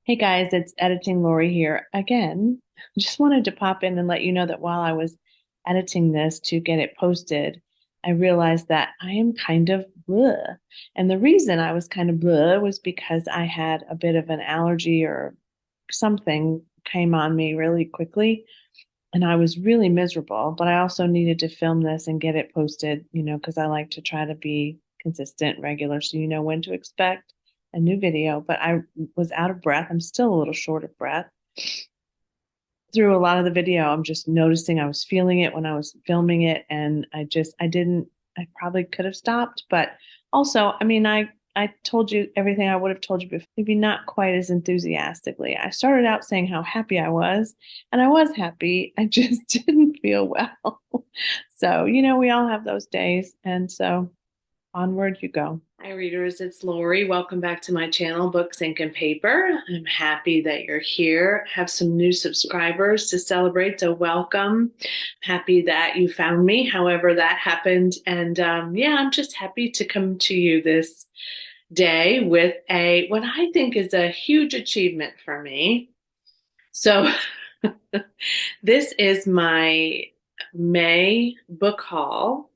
Hey guys, it's Editing Lori here again. Just wanted to pop in and let you know that while I was editing this to get it posted, I realized that I am kind of bleh. And the reason I was kind of bleh was because I had a bit of an allergy or something came on me really quickly, and I was really miserable. But I also needed to film this and get it posted, because I like to try to be consistent, regular, so you know when to expect a new video. But I was out of breath. I'm still a little short of breath. Through a lot of the video, I'm just noticing I was feeling it when I was filming it, and I didn't, I probably could have stopped, but also, I mean, I told you everything I would have told you before, maybe not quite as enthusiastically. I started out saying how happy I was, and I was happy. I just didn't feel well. So, we all have those days, and so onward you go. Hi, readers. It's Lori. Welcome back to my channel, Books, Ink, and Paper. I'm happy that you're here. I have some new subscribers to celebrate, so welcome. Happy that you found me, however that happened. And yeah, I'm just happy to come to you this day with what I think is a huge achievement for me. So this is my May book haul,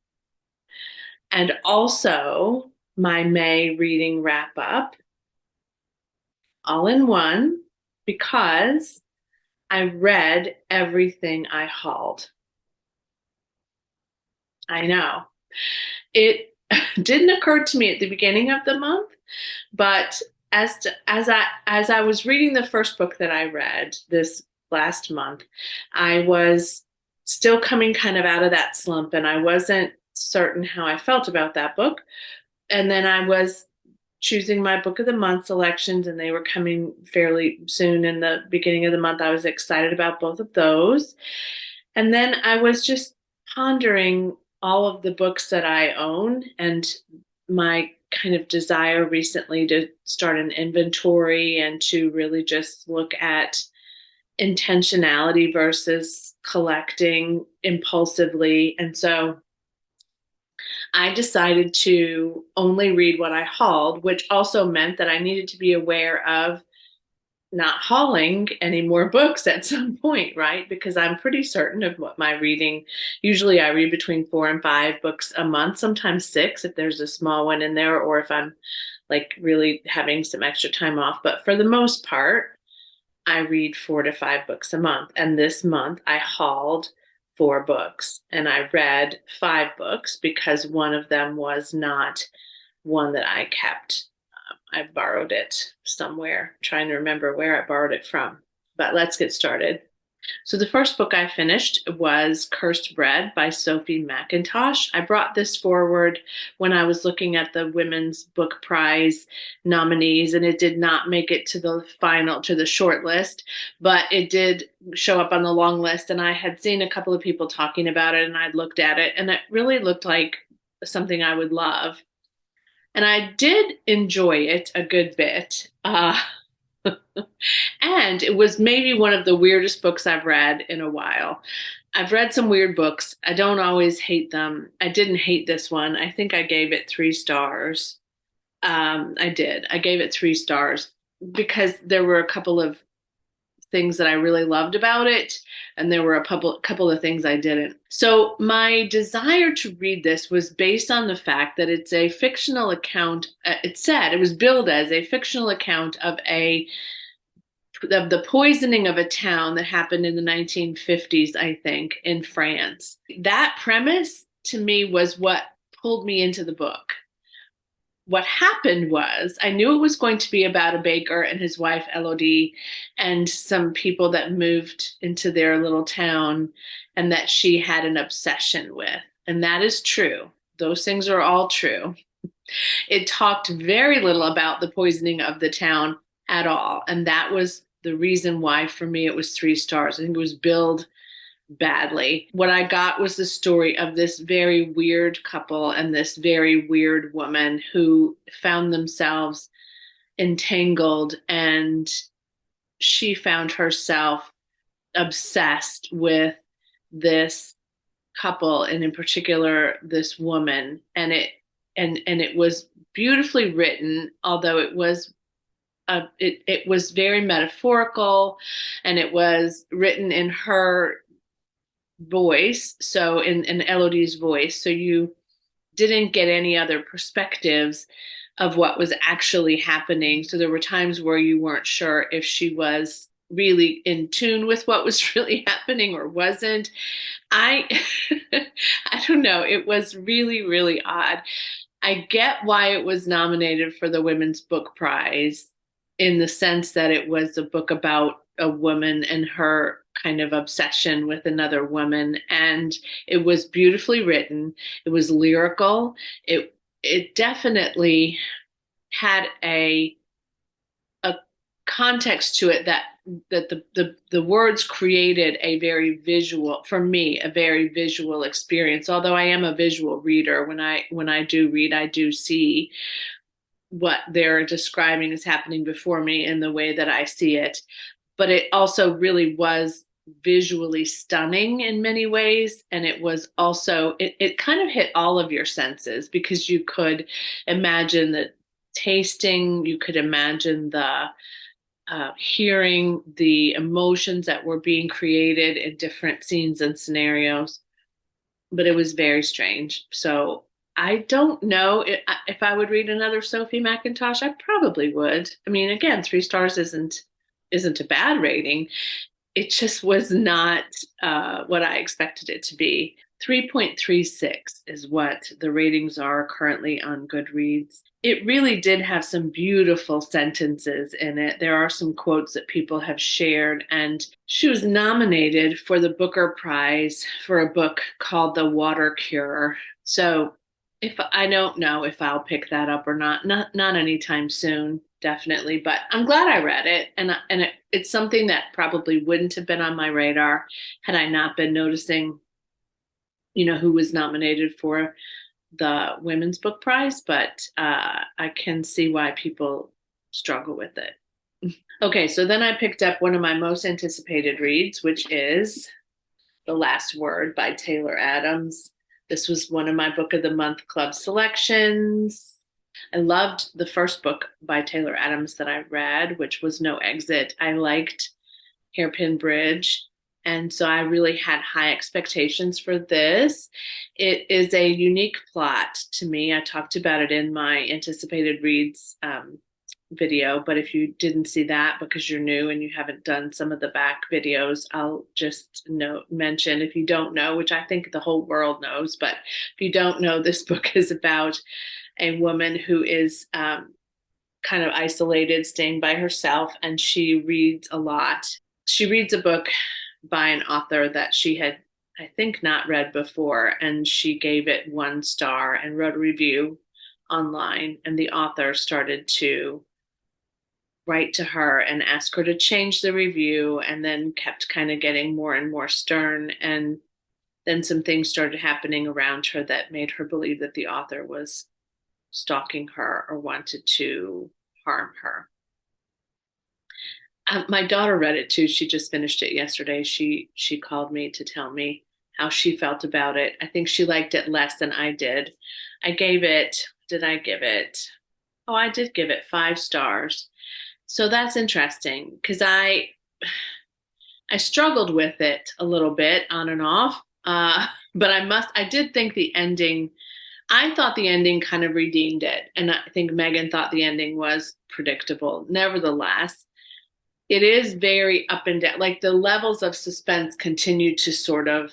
and also my May reading wrap up all in one, because I read everything I hauled. I know. It didn't occur to me at the beginning of the month, but as I was reading the first book that I read this last month, I was still coming kind of out of that slump, and I wasn't certain how I felt about that book. And then I was choosing my book of the month selections, and they were coming fairly soon in the beginning of the month. I was excited about both of those. And then I was just pondering all of the books that I own, and my kind of desire recently to start an inventory and to really just look at intentionality versus collecting impulsively. And so I decided to only read what I hauled, which also meant that I needed to be aware of not hauling any more books at some point, right? Because I'm pretty certain of what my reading, usually I read between 4 and 5 books a month, sometimes six if there's a small one in there, or if I'm like really having some extra time off. But for the most part, I read 4 to 5 books a month. And this month I hauled 4 books, and I read 5 books because one of them was not one that I kept. I borrowed it somewhere, trying to remember where I borrowed it from. But let's get started. So the first book I finished was Cursed Bread by Sophie McIntosh. I brought this forward when I was looking at the Women's Book Prize nominees, and it did not make it to the short list, but it did show up on the long list. And I had seen a couple of people talking about it, and I'd looked at it, and it really looked like something I would love. And I did enjoy it a good bit. And it was maybe one of the weirdest books I've read in a while. I've read some weird books. I don't always hate them. I didn't hate this one. I think I gave it 3 stars. I did. I gave it 3 stars because there were a couple of things that I really loved about it, and there were a couple of things I didn't. So my desire to read this was based on the fact that it's a fictional account. It was billed as a fictional account of the poisoning of a town that happened in the 1950s, I think, in France. That premise to me was what pulled me into the book. What happened was I knew it was going to be about a baker and his wife Elodie and some people that moved into their little town and that she had an obsession with. And that is true. Those things are all true. It talked very little about the poisoning of the town at all. And that was the reason why, for me, it was 3 stars. I think it was billed badly. What I got was the story of this very weird couple and this very weird woman who found themselves entangled, and she found herself obsessed with this couple, and in particular this woman. And it was beautifully written, although it was it was very metaphorical, and it was written in her voice, so in Elodie's voice, so you didn't get any other perspectives of what was actually happening. So there were times where you weren't sure if she was really in tune with what was really happening or wasn't. I I don't know, it was really really odd. I get why it was nominated for the Women's Book Prize, in the sense that it was a book about a woman and her kind of obsession with another woman, and it was beautifully written. It was lyrical. It definitely had a context to it, that the words created a very visual, for me, a very visual experience. Although I am a visual reader, when I do read, I do see what they're describing is happening before me in the way that I see it. But it also really was visually stunning in many ways. And it was also, it kind of hit all of your senses, because you could imagine the tasting, you could imagine the hearing, the emotions that were being created in different scenes and scenarios. But it was very strange. So I don't know if I would read another Sophie McIntosh. I probably would. I mean, again, 3 stars isn't a bad rating. It just was not what I expected it to be. 3.36 is what the ratings are currently on Goodreads. It really did have some beautiful sentences in it. There are some quotes that people have shared, and she was nominated for the Booker Prize for a book called The Water Cure. So if I don't know if I'll pick that up or not anytime soon, definitely. But I'm glad I read it, and it's something that probably wouldn't have been on my radar had I not been noticing, who was nominated for the Women's Book Prize. But I can see why people struggle with it. Okay, so then I picked up one of my most anticipated reads, which is The Last Word by Taylor Adams. This was one of my Book of the Month Club selections. I loved the first book by Taylor Adams that I read, which was No Exit. I liked Hairpin Bridge, and so I really had high expectations for this. It is a unique plot to me. I talked about it in my anticipated reads video, but if you didn't see that because you're new and you haven't done some of the back videos, I'll just mention, if you don't know, which I think the whole world knows, but if you don't know, this book is about a woman who is kind of isolated, staying by herself, and she reads a lot. She reads a book by an author that she had, I think, not read before, and she gave it 1 star and wrote a review online, and the author started to write to her and ask her to change the review, and then kept kind of getting more and more stern. And then some things started happening around her that made her believe that the author was stalking her or wanted to harm her. My daughter read it too. She just finished it yesterday. She called me to tell me how she felt about it. I think she liked it less than I did. Did I give it? Oh, I did give it 5 stars. So that's interesting, because I struggled with it a little bit on and off. But I did think I thought the ending kind of redeemed it. And I think Megan thought the ending was predictable. Nevertheless, it is very up and down. Like, the levels of suspense continue to sort of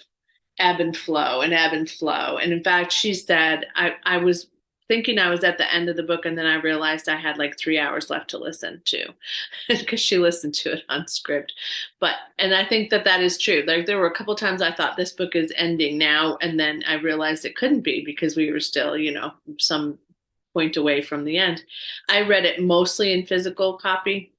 ebb and flow and ebb and flow. And in fact, she said, I was thinking I was at the end of the book, and then I realized I had like 3 hours left to listen to, because she listened to it on script. And I think that is true. Like, there were a couple times I thought this book is ending now, and then I realized it couldn't be, because we were still, some point away from the end. I read it mostly in physical copy.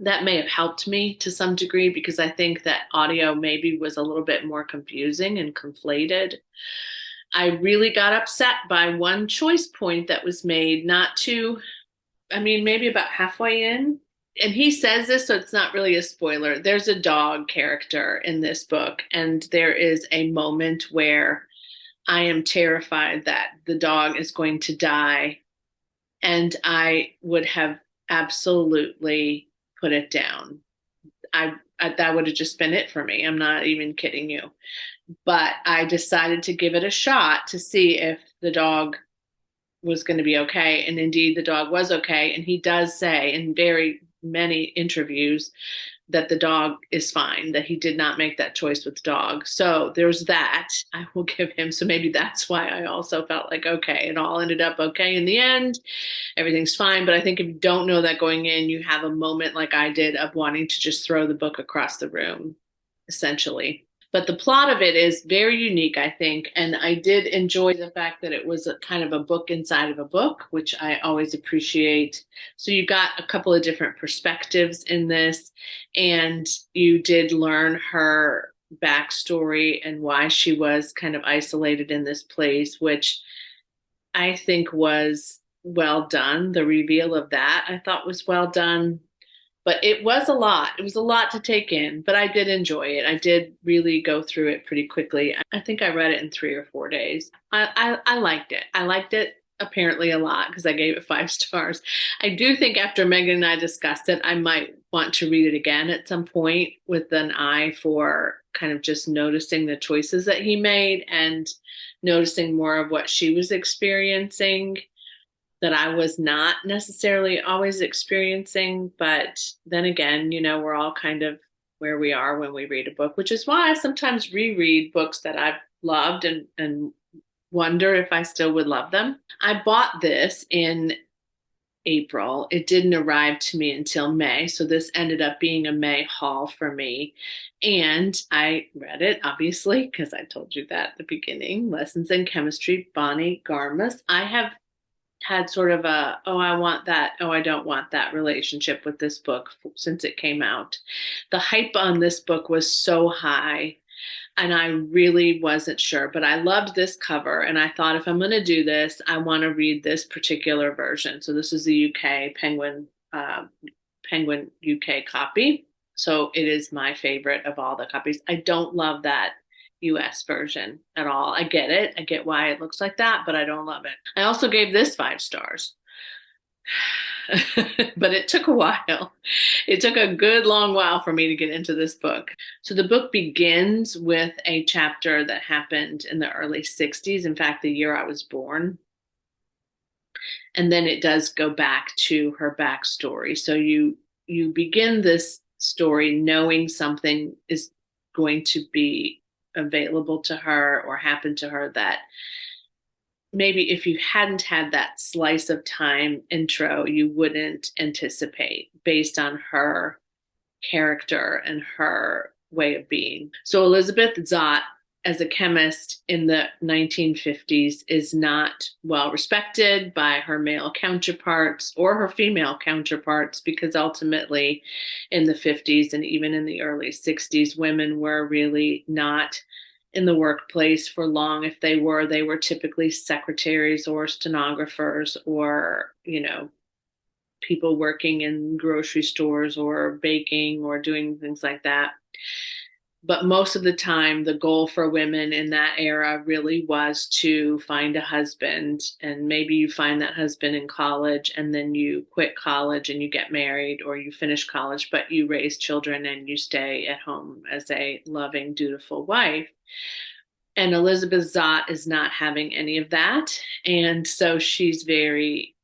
That may have helped me to some degree, because I think that audio maybe was a little bit more confusing and conflated. I really got upset by one choice point that was made, maybe about halfway in. And he says this, so it's not really a spoiler. There's a dog character in this book, and there is a moment where I am terrified that the dog is going to die. And I would have absolutely put it down. That would have just been it for me. I'm not even kidding you. But I decided to give it a shot to see if the dog was going to be okay. And indeed, the dog was okay. And he does say in very many interviews that the dog is fine, that he did not make that choice with the dog. So there's that I will give him. So maybe that's why I also felt like, okay, it all ended up okay in the end. Everything's fine. But I think if you don't know that going in, you have a moment like I did of wanting to just throw the book across the room, essentially. But the plot of it is very unique, I think. And I did enjoy the fact that it was a kind of a book inside of a book, which I always appreciate. So you got a couple of different perspectives in this, and you did learn her backstory and why she was kind of isolated in this place, which I think was well done. The reveal of that I thought was well done, but it was a lot. It was a lot to take in, but I did enjoy it. I did really go through it pretty quickly. I think I read it in 3 or 4 days. I liked it. I liked it apparently a lot because I gave it 5 stars. I do think after Megan and I discussed it, I might want to read it again at some point with an eye for kind of just noticing the choices that he made and noticing more of what she was experiencing that I was not necessarily always experiencing. But then again, we're all kind of where we are when we read a book, which is why I sometimes reread books that I've loved and wonder if I still would love them. I bought this in April. It didn't arrive to me until May. So this ended up being a May haul for me. And I read it, obviously, because I told you that at the beginning. Lessons in Chemistry, Bonnie Garmus. I have had sort of a, oh, I want that, oh, I don't want that relationship with this book since it came out. The hype on this book was so high, and I really wasn't sure, but I loved this cover. And I thought if I'm going to do this, I want to read this particular version. So this is the UK Penguin UK copy. So it is my favorite of all the copies. I don't love that US version at all. I get it. I get why it looks like that, but I don't love it. I also gave this 5 stars. But it took a while. It took a good long while for me to get into this book. So the book begins with a chapter that happened in the early 60s. In fact, the year I was born. And then it does go back to her backstory. So you begin this story knowing something is going to be available to her or happen to her that maybe if you hadn't had that slice of time intro, you wouldn't anticipate based on her character and her way of being. So Elizabeth Zott, as a chemist in the 1950s, is not well respected by her male counterparts or her female counterparts because ultimately in the 50s and even in the early 60s, women were really not in the workplace for long. If they were typically secretaries or stenographers or, people working in grocery stores or baking or doing things like that. But most of the time, the goal for women in that era really was to find a husband. And maybe you find that husband in college and then you quit college and you get married, or you finish college, but you raise children and you stay at home as a loving, dutiful wife. And Elizabeth Zott is not having any of that. And so she's very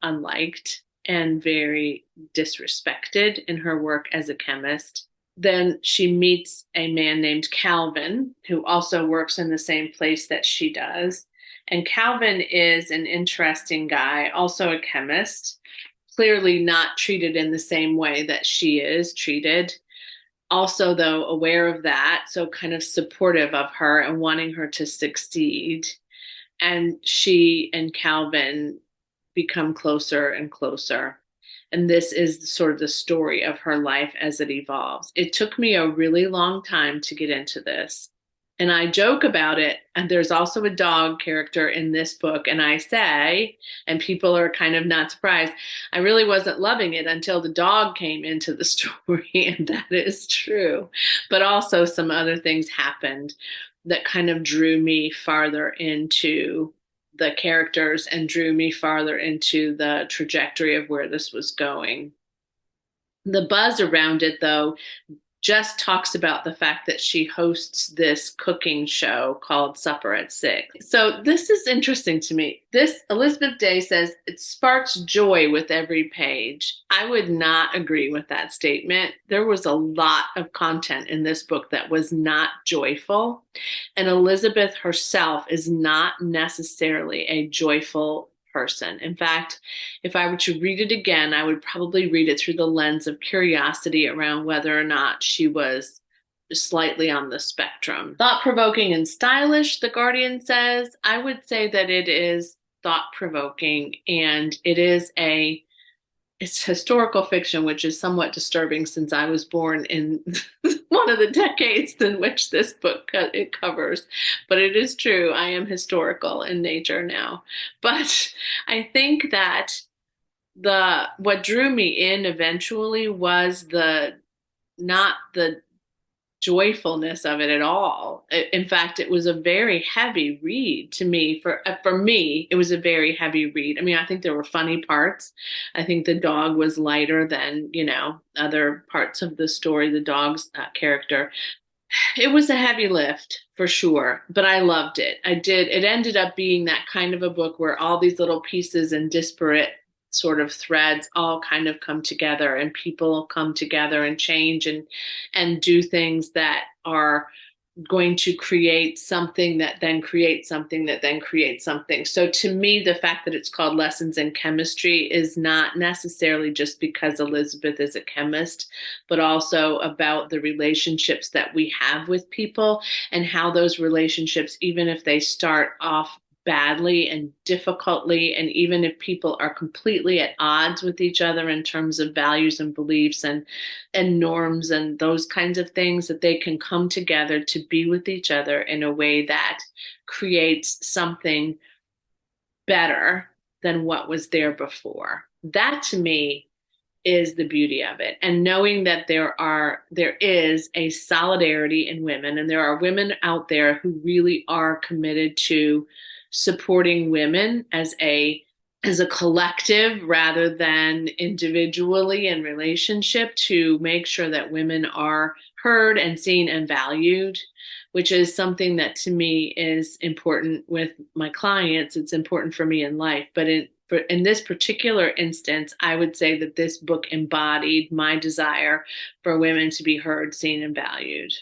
unliked and very disrespected in her work as a chemist. Then she meets a man named Calvin, who also works in the same place that she does. And Calvin is an interesting guy, also a chemist, clearly not treated in the same way that she is treated. Also, though, aware of that, so kind of supportive of her and wanting her to succeed. And she and Calvin become closer and closer. And this is sort of the story of her life as it evolves. It took me a really long time to get into this. And I joke about it. And there's also a dog character in this book. And I say, and people are kind of not surprised, I really wasn't loving it until the dog came into the story. And that is true. But also some other things happened that kind of drew me farther into the characters and drew me farther into the trajectory of where this was going. The buzz around it, though, just talks about the fact that she hosts this cooking show called Supper at Six. So this is interesting to me. This Elizabeth Day says it sparks joy with every page. I would not agree with that statement. There was a lot of content in this book that was not joyful, and Elizabeth herself is not necessarily a joyful person. In fact, if I were to read it again, I would probably read it through the lens of curiosity around whether or not she was slightly on the spectrum. Thought provoking and stylish, The Guardian says. I would say that it is thought provoking, and it's historical fiction, which is somewhat disturbing since I was born in one of the decades in which this book it covers. But it is true. I am historical in nature now. But I think that what drew me in eventually was not the joyfulness of it at all. In fact, it was a very heavy read to me. For me, it was a very heavy read. I mean, I think there were funny parts. I think the dog was lighter than, other parts of the story, the dog's character. It was a heavy lift for sure, but I loved it. I did. It ended up being that kind of a book where all these little pieces and disparate sort of threads all kind of come together, and people come together and change and do things that are going to create something that then creates something that then creates something. So to me, the fact that it's called Lessons in Chemistry is not necessarily just because Elizabeth is a chemist, but also about the relationships that we have with people and how those relationships, even if they start off badly and difficultly, and even if people are completely at odds with each other in terms of values and beliefs and norms and those kinds of things, that they can come together to be with each other in a way that creates something better than what was there before. That to me is the beauty of it. And knowing that there is a solidarity in women, and there are women out there who really are committed to supporting women as a collective rather than individually in relationship, to make sure that women are heard and seen and valued, which is something that to me is important with my clients. It's important for me in life, but in this particular instance, I would say that this book embodied my desire for women to be heard, seen, and valued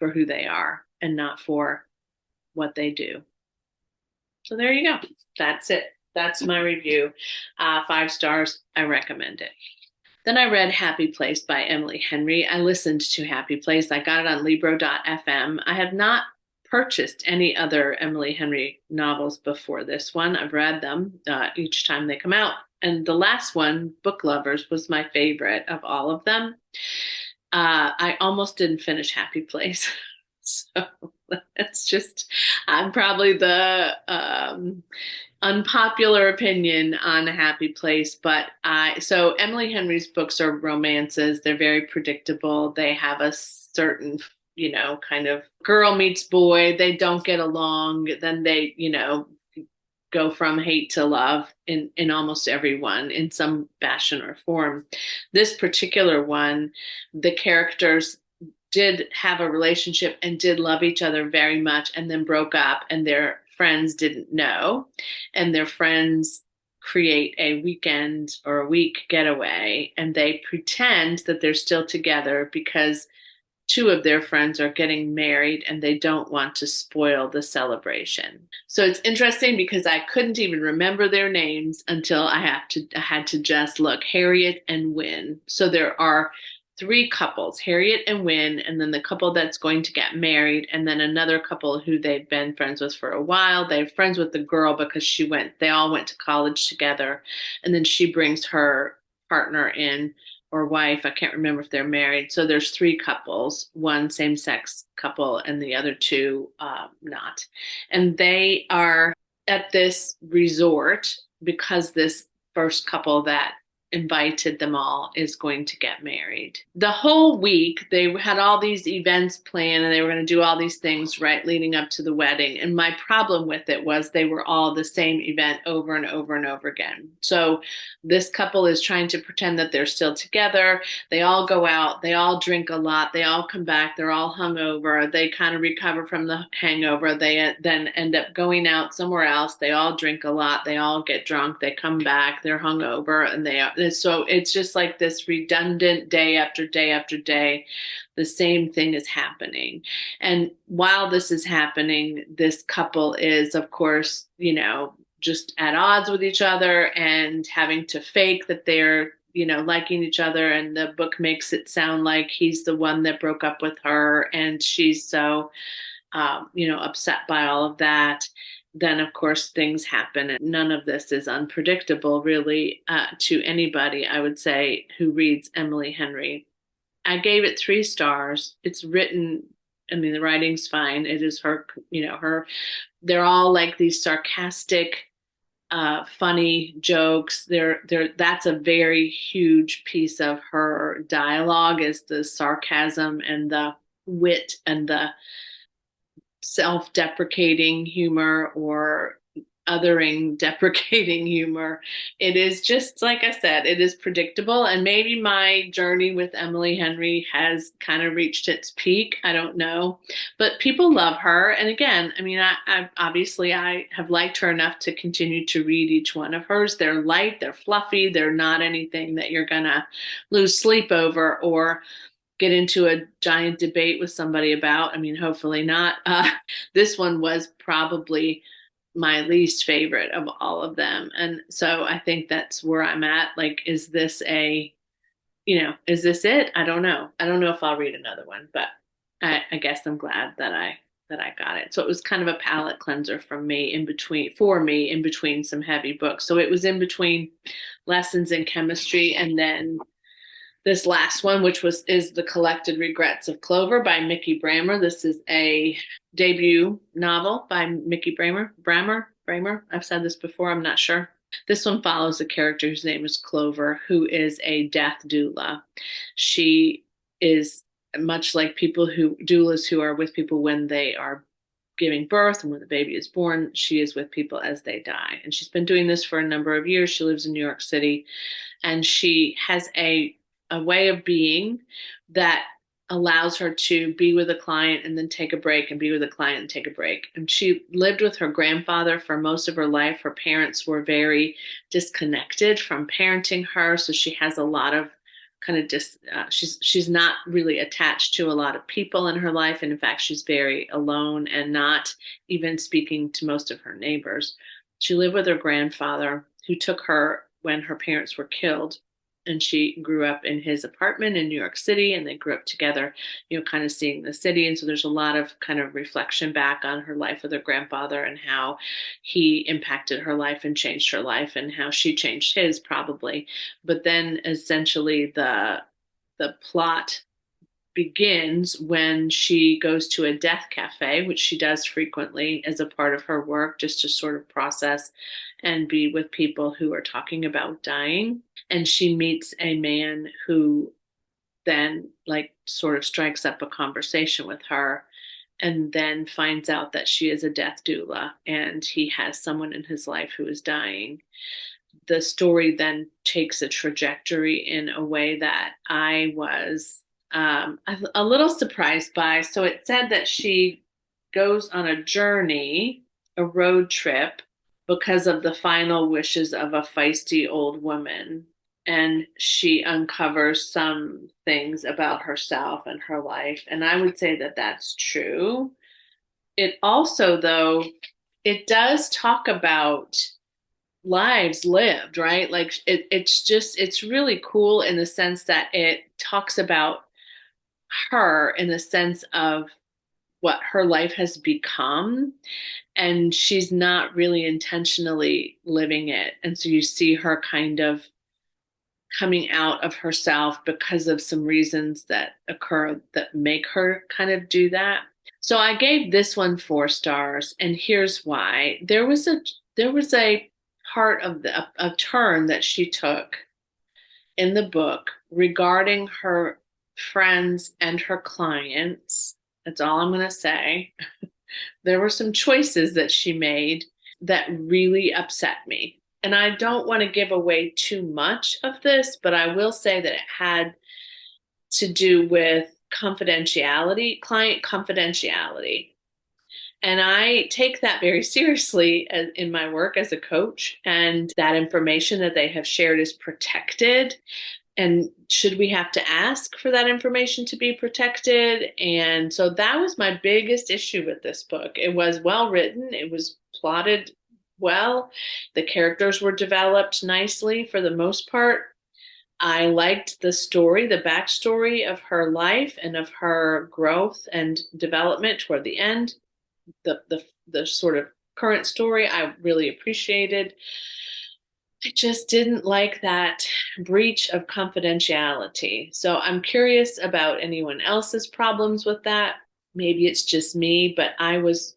for who they are and not for what they do. So there you go. That's it. That's my review. 5 stars. I recommend it. Then I read Happy Place by Emily Henry. I listened to Happy Place. I got it on Libro.fm. I have not purchased any other Emily Henry novels before this one. I've read them each time they come out. And the last one, Book Lovers, was my favorite of all of them. I almost didn't finish Happy Place. So that's just, I'm probably the unpopular opinion on A Happy Place, but so Emily Henry's books are romances. They're very predictable. They have a certain, kind of girl meets boy. They don't get along. Then they, go from hate to love in almost every one in some fashion or form. This particular one, the characters did have a relationship and did love each other very much, and then broke up, and their friends didn't know, and their friends create a weekend or a week getaway, and they pretend that they're still together because 2 of their friends are getting married and they don't want to spoil the celebration. So it's interesting because I couldn't even remember their names until I had to just look. Harriet and Wynne. So there are 3 couples, Harriet and Wynne, and then the couple that's going to get married, and then another couple who they've been friends with for a while. They're friends with the girl because they all went to college together, and then she brings her partner in, or wife. I can't remember if they're married. So there's 3 couples, one same-sex couple and the other 2 not. And they are at this resort because this first couple that invited them all is going to get married. The whole week they had all these events planned and they were going to do all these things right leading up to the wedding. And my problem with it was they were all the same event over and over and over again. So this couple is trying to pretend that they're still together. They all go out, they all drink a lot, they all come back, they're all hungover. They kind of recover from the hangover. They then end up going out somewhere else. They all drink a lot, they all get drunk, they come back, they're hungover, and so it's just like this redundant day after day after day. The same thing is happening. And while this is happening, this couple is, of course, just at odds with each other and having to fake that they're liking each other. And the book makes it sound like he's the one that broke up with her, and she's so upset by all of that. Then of course things happen, and none of this is unpredictable really, to anybody, I would say, who reads Emily Henry. I gave it 3 stars. It's written, I mean, the writing's fine. It is her, they're all like these sarcastic, funny jokes. That's a very huge piece of her dialogue, is the sarcasm and the wit and the self-deprecating humor, or othering deprecating humor. It is just, like I said, it is predictable. And maybe my journey with Emily Henry has kind of reached its peak. I don't know, but people love her. And again, I mean, I obviously I have liked her enough to continue to read each one of hers. They're light, they're fluffy, they're not anything that you're gonna lose sleep over or get into a giant debate with somebody about. I mean, hopefully not. This one was probably my least favorite of all of them. And so I think that's where I'm at. Like, is this is this it? I don't know. I don't know if I'll read another one, but I guess I'm glad that I got it. So it was kind of a palate cleanser for me in between some heavy books. So it was in between Lessons in Chemistry and then this last one, which is The Collected Regrets of Clover by Mickey Brammer. This is a debut novel by Mickey Brammer. I've said this before, I'm not sure. This one follows a character whose name is Clover, who is a death doula. She is much like doulas who are with people when they are giving birth and when the baby is born. She is with people as they die. And she's been doing this for a number of years. She lives in New York City, and she has a way of being that allows her to be with a client and then take a break and be with a client and take a break. And she lived with her grandfather for most of her life. Her parents were very disconnected from parenting her. So she has a lot of kind of she's not really attached to a lot of people in her life. And in fact, she's very alone and not even speaking to most of her neighbors. She lived with her grandfather, who took her when her parents were killed. And she grew up in his apartment in New York City, and they grew up together, kind of seeing the city. And so there's a lot of kind of reflection back on her life with her grandfather and how he impacted her life and changed her life and how she changed his probably. But then essentially the plot begins when she goes to a death cafe, which she does frequently as a part of her work, just to sort of process and be with people who are talking about dying. And she meets a man who then sort of strikes up a conversation with her, and then finds out that she is a death doula and he has someone in his life who is dying. The story then takes a trajectory in a way that I was a little surprised by. So it said that she goes on a journey, a road trip, because of the final wishes of a feisty old woman. And she uncovers some things about herself and her life. And I would say that that's true. It also, though, it does talk about lives lived, right? Like it's really cool in the sense that it talks about her in the sense of what her life has become, and she's not really intentionally living it. And so you see her kind of coming out of herself because of some reasons that occur that make her kind of do that. So I gave this one 4 stars, and here's why. There was a part of a turn that she took in the book regarding her friends and her clients. That's all I'm going to say. There were some choices that she made that really upset me. And I don't want to give away too much of this, but I will say that it had to do with confidentiality, client confidentiality. And I take that very seriously in my work as a coach. And that information that they have shared is protected. And should we have to ask for that information to be protected? And so that was my biggest issue with this book. It was well written, it was plotted well, the characters were developed nicely for the most part. I liked the story, the backstory of her life and of her growth and development toward the end. The sort of current story I really appreciated. I just didn't like that breach of confidentiality. So I'm curious about anyone else's problems with that. Maybe it's just me, but I was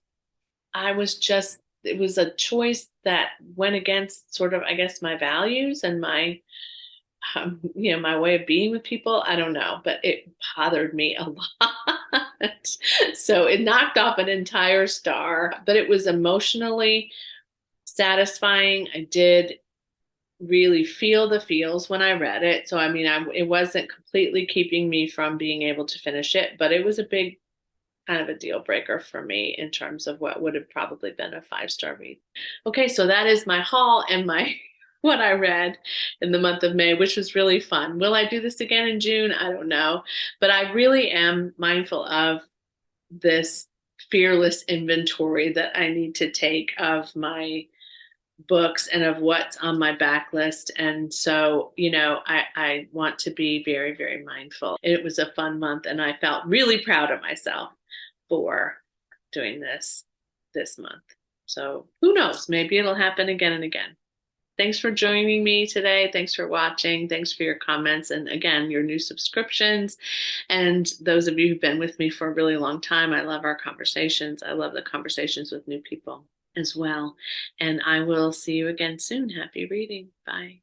just, it was a choice that went against sort of, I guess, my values and my my way of being with people. I don't know, but it bothered me a lot. So it knocked off an entire star, but it was emotionally satisfying. I did really feel the feels when I read it. So, I mean, it wasn't completely keeping me from being able to finish it, but it was a big kind of a deal breaker for me in terms of what would have probably been a 5-star read. Okay, so that is my haul and my what I read in the month of May, which was really fun. Will I do this again in June? I don't know, but I really am mindful of this fearless inventory that I need to take of my books and of what's on my backlist. And so, I want to be very, very mindful. It was a fun month, and I felt really proud of myself for doing this month. So who knows? Maybe it'll happen again and again. Thanks for joining me today. Thanks for watching. Thanks for your comments. And again, your new subscriptions. And those of you who've been with me for a really long time, I love our conversations. I love the conversations with new people as well. And I will see you again soon. Happy reading. Bye.